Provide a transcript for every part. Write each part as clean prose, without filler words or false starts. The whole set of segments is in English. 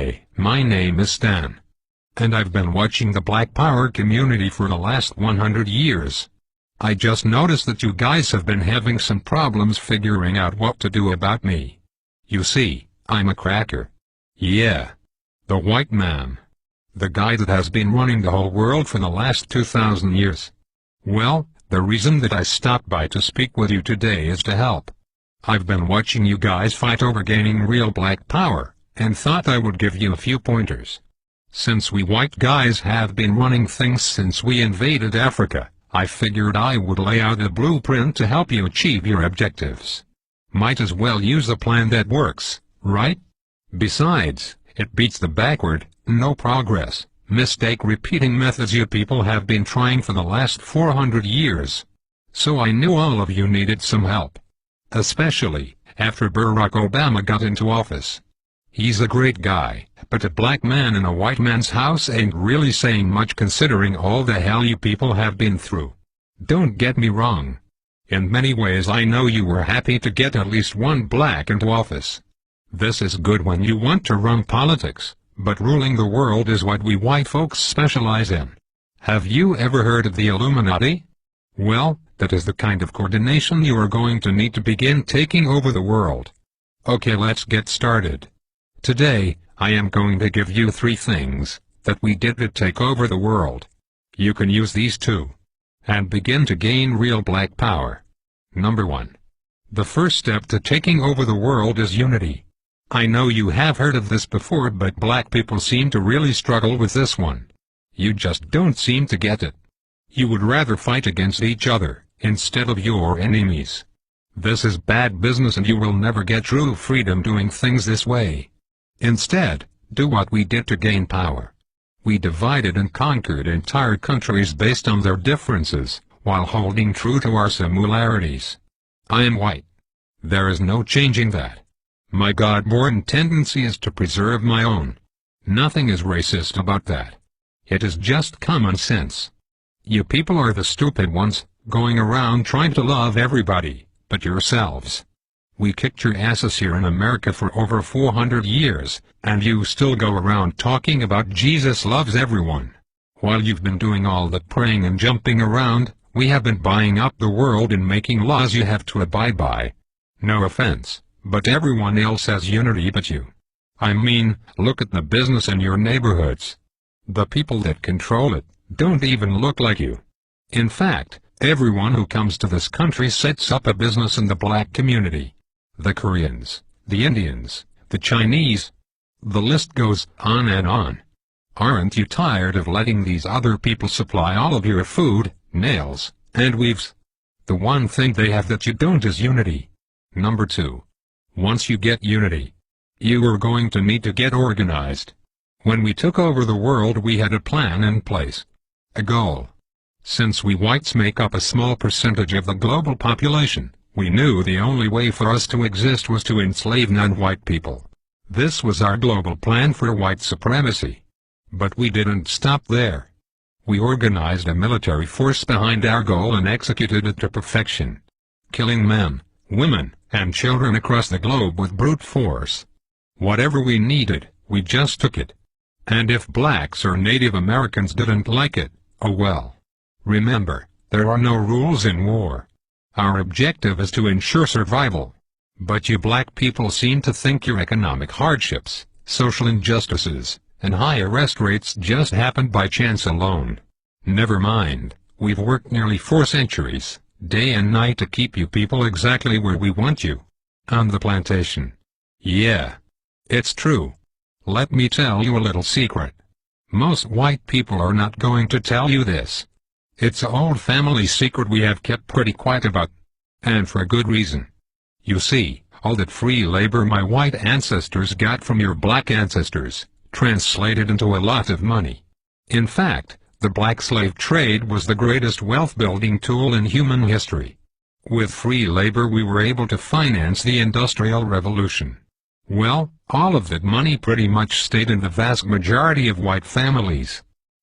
Hi, my name is Stan. And I've been watching the Black Power community for the last 100 years. I just noticed that you guys have been having some problems figuring out what to do about me. You see, I'm a cracker. Yeah. The white man. The guy that has been running the whole world for the last 2,000 years. Well, the reason that I stopped by to speak with you today is to help. I've been watching you guys fight over gaining real black power, and thought I would give you a few pointers. Since we white guys have been running things since we invaded Africa, I figured I would lay out a blueprint to help you achieve your objectives. Might as well use a plan that works, right? Besides, it beats the backward, no progress, mistake repeating methods you people have been trying for the last 400 years. So I knew all of you needed some help. Especially, after Barack Obama got into office. He's a great guy, but a black man in a white man's house ain't really saying much considering all the hell you people have been through. Don't get me wrong. In many ways I know you were happy to get at least one black into office. This is good when you want to run politics, but ruling the world is what we white folks specialize in. Have you ever heard of the Illuminati? Well, that is the kind of coordination you are going to need to begin taking over the world. Okay, let's get started. Today, I am going to give you 3 things that we did to take over the world. You can use these too. And begin to gain real black power. Number 1. The first step to taking over the world is unity. I know you have heard of this before, but black people seem to really struggle with this one. You just don't seem to get it. You would rather fight against each other, instead of your enemies. This is bad business and you will never get true freedom doing things this way. Instead, do what we did to gain power. We divided and conquered entire countries based on their differences, while holding true to our similarities. I am white. There is no changing that. My God-born tendency is to preserve my own. Nothing is racist about that. It is just common sense. You people are the stupid ones, going around trying to love everybody, but yourselves. We kicked your asses here in America for over 400 years, and you still go around talking about Jesus loves everyone. While you've been doing all the praying and jumping around, we have been buying up the world and making laws you have to abide by. No offense, but everyone else has unity but you. I mean, look at the business in your neighborhoods. The people that control it don't even look like you. In fact, everyone who comes to this country sets up a business in the black community. The Koreans, the Indians, the Chinese. The list goes on and on. Aren't you tired of letting these other people supply all of your food, nails, and weaves? The one thing they have that you don't is unity. Number 2. Once you get unity, you are going to need to get organized. When we took over the world we had a plan in place. A goal. Since we whites make up a small percentage of the global population, we knew the only way for us to exist was to enslave non-white people. This was our global plan for white supremacy. But we didn't stop there. We organized a military force behind our goal and executed it to perfection. Killing men, women, and children across the globe with brute force. Whatever we needed, we just took it. And if blacks or Native Americans didn't like it, oh well. Remember, there are no rules in war. Our objective is to ensure survival. But you black people seem to think your economic hardships, social injustices, and high arrest rates just happened by chance alone. Never mind, we've worked nearly 4 centuries, day and night to keep you people exactly where we want you. On the plantation. Yeah. It's true. Let me tell you a little secret. Most white people are not going to tell you this. It's an old family secret we have kept pretty quiet about. And for good reason. You see, all that free labor my white ancestors got from your black ancestors, translated into a lot of money. In fact, the black slave trade was the greatest wealth-building tool in human history. With free labor we were able to finance the Industrial Revolution. Well, all of that money pretty much stayed in the vast majority of white families.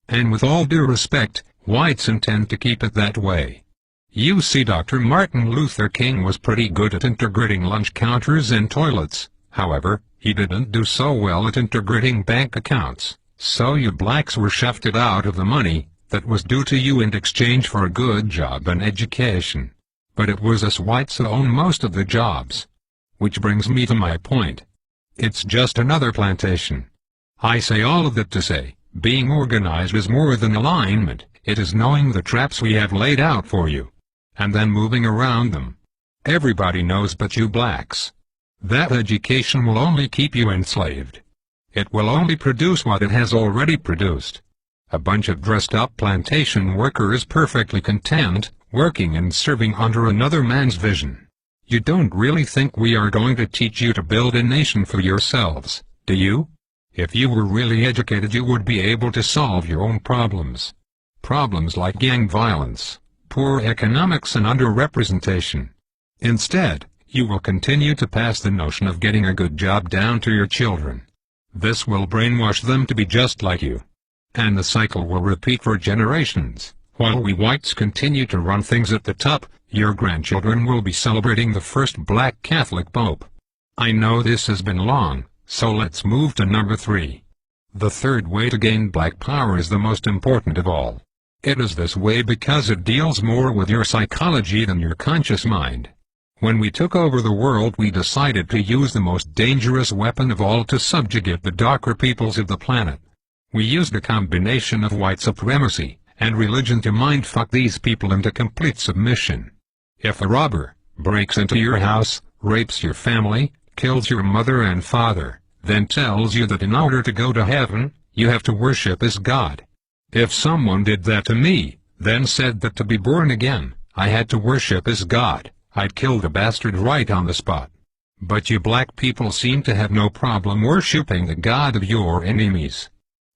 And with all due respect, whites intend to keep it that way. You see, Dr. Martin Luther King was pretty good at integrating lunch counters and toilets. However, He didn't do so well at integrating bank accounts, so you blacks were shafted out of the money that was due to you in exchange for a good job and education. But it was us whites who own most of the jobs. Which brings me to my point. It's just another plantation. I say all of that to say, being organized is more than alignment, it is knowing the traps we have laid out for you, and then moving around them. Everybody knows but you blacks. That education will only keep you enslaved. It will only produce what it has already produced. A bunch of dressed-up plantation workers perfectly content, working and serving under another man's vision. You don't really think we are going to teach you to build a nation for yourselves, do you? If you were really educated, you would be able to solve your own problems. Problems like gang violence, poor economics and underrepresentation. Instead, you will continue to pass the notion of getting a good job down to your children. This will brainwash them to be just like you. And the cycle will repeat for generations. While we whites continue to run things at the top, your grandchildren will be celebrating the first black Catholic Pope. I know this has been long, so let's move to number 3. The third way to gain black power is the most important of all. It is this way because it deals more with your psychology than your conscious mind. When we took over the world, we decided to use the most dangerous weapon of all to subjugate the darker peoples of the planet. We used a combination of white supremacy and religion to mindfuck these people into complete submission. If a robber breaks into your house, rapes your family, kills your mother and father, then tells you that in order to go to heaven, you have to worship as God. If someone did that to me, then said that to be born again, I had to worship as God, I'd kill the bastard right on the spot. But you black people seem to have no problem worshipping the God of your enemies.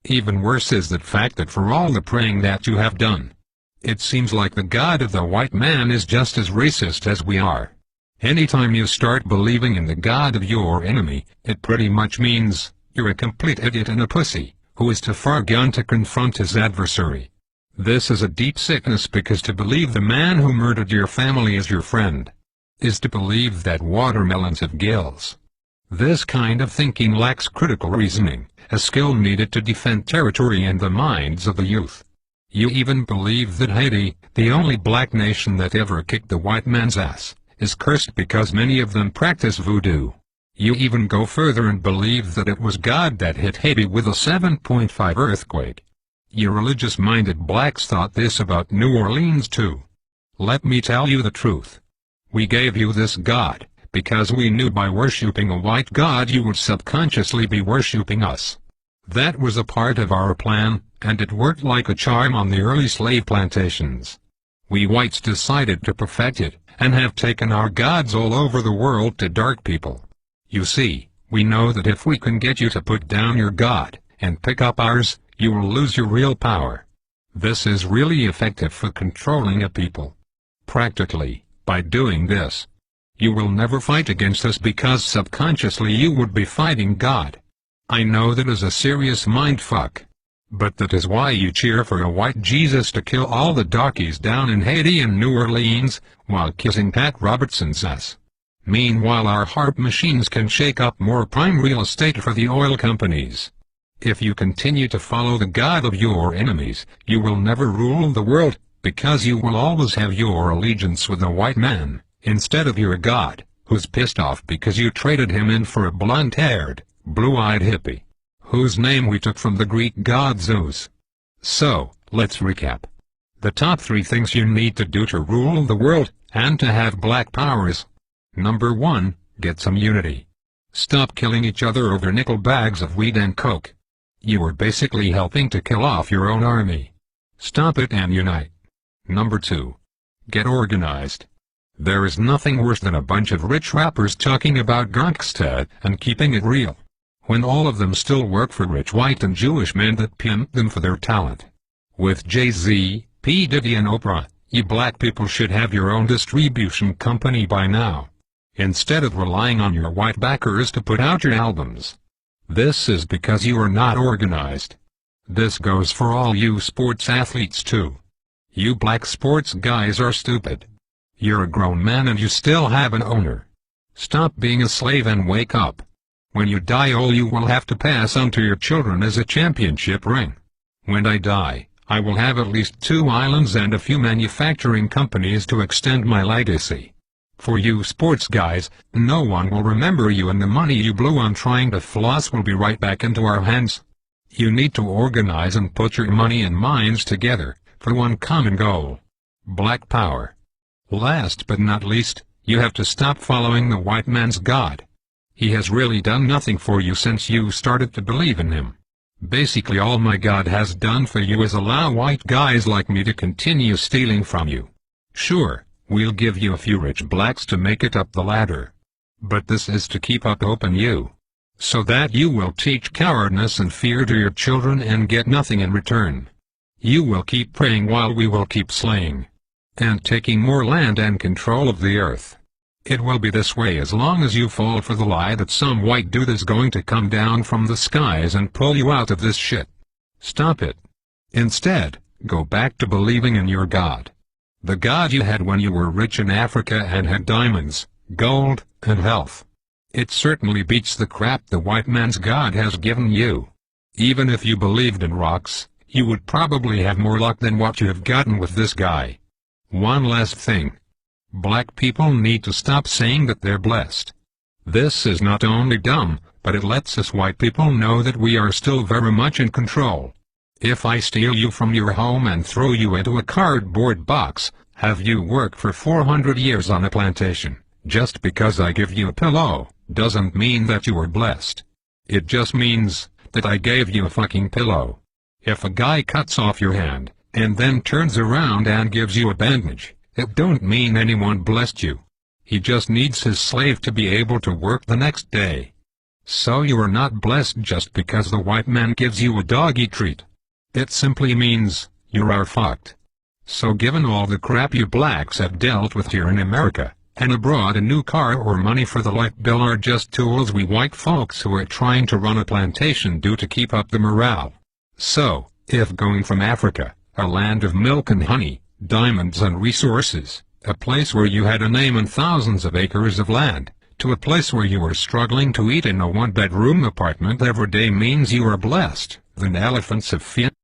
Even worse is the fact that for all the praying that you have done, it seems like the God of the white man is just as racist as we are. Anytime you start believing in the God of your enemy, it pretty much means you're a complete idiot and a pussy, who is too far gone to confront his adversary. This is a deep sickness, because to believe the man who murdered your family is your friend is to believe that watermelons have gills. This kind of thinking lacks critical reasoning, a skill needed to defend territory and the minds of the youth. You even believe that Haiti, the only black nation that ever kicked the white man's ass, is cursed because many of them practice voodoo. You even go further and believe that it was God that hit Haiti with a 7.5 earthquake. You religious-minded blacks thought this about New Orleans too. Let me tell you the truth. We gave you this God because we knew by worshipping a white God you would subconsciously be worshipping us. That was a part of our plan, and it worked like a charm on the early slave plantations. We whites decided to perfect it, and have taken our gods all over the world to dark people. You see, we know that if we can get you to put down your God, and pick up ours, you will lose your real power. This is really effective for controlling a people. Practically, by doing this, you will never fight against us because subconsciously you would be fighting God. I know that is a serious mindfuck. But that is why you cheer for a white Jesus to kill all the darkies down in Haiti and New Orleans, while kissing Pat Robertson's ass. Meanwhile our harp machines can shake up more prime real estate for the oil companies. If you continue to follow the God of your enemies, you will never rule the world, because you will always have your allegiance with the white man, instead of your God, who's pissed off because you traded him in for a blonde-haired, blue-eyed hippie, whose name we took from the Greek god Zeus. So, let's recap. The top 3 things you need to do to rule the world, and to have black power is: Number 1, get some unity. Stop killing each other over nickel bags of weed and coke. You are basically helping to kill off your own army. Stop it and unite. Number 2, get organized. There is nothing worse than a bunch of rich rappers talking about gangsta and keeping it real, when all of them still work for rich white and Jewish men that pimp them for their talent. With Jay-Z, P. Diddy and Oprah, you black people should have your own distribution company by now, instead of relying on your white backers to put out your albums. This is because you are not organized. This goes for all you sports athletes too. You black sports guys are stupid. You're a grown man and you still have an owner. Stop being a slave and wake up. When you die, all you will have to pass on to your children is a championship ring. When I die, I will have at least 2 islands and a few manufacturing companies to extend my legacy. For you sports guys, no one will remember you, and the money you blew on trying to floss will be right back into our hands. You need to organize and put your money and minds together, for one common goal. Black power. Last but not least, you have to stop following the white man's God. He has really done nothing for you since you started to believe in him. Basically all my God has done for you is allow white guys like me to continue stealing from you. Sure, we'll give you a few rich blacks to make it up the ladder. But this is to keep up hope in you, so that you will teach cowardness and fear to your children and get nothing in return. You will keep praying while we will keep slaying and taking more land and control of the earth. It will be this way as long as you fall for the lie that some white dude is going to come down from the skies and pull you out of this shit. Stop it. Instead, go back to believing in your God. The God you had when you were rich in Africa and had diamonds, gold, and health. It certainly beats the crap the white man's God has given you. Even if you believed in rocks, you would probably have more luck than what you have gotten with this guy. One last thing. Black people need to stop saying that they're blessed. This is not only dumb, but it lets us white people know that we are still very much in control. If I steal you from your home and throw you into a cardboard box, have you work for 400 years on a plantation, just because I give you a pillow, doesn't mean that you were blessed. It just means that I gave you a fucking pillow. If a guy cuts off your hand, and then turns around and gives you a bandage, it don't mean anyone blessed you. He just needs his slave to be able to work the next day. So you are not blessed just because the white man gives you a doggy treat. It simply means, you are fucked. So given all the crap you blacks have dealt with here in America, and abroad, a new car or money for the light bill are just tools we white folks who are trying to run a plantation do to keep up the morale. So, if going from Africa, a land of milk and honey, diamonds and resources, a place where you had a name and thousands of acres of land, to a place where you were struggling to eat in a one-bedroom apartment every day means you are blessed, then elephants have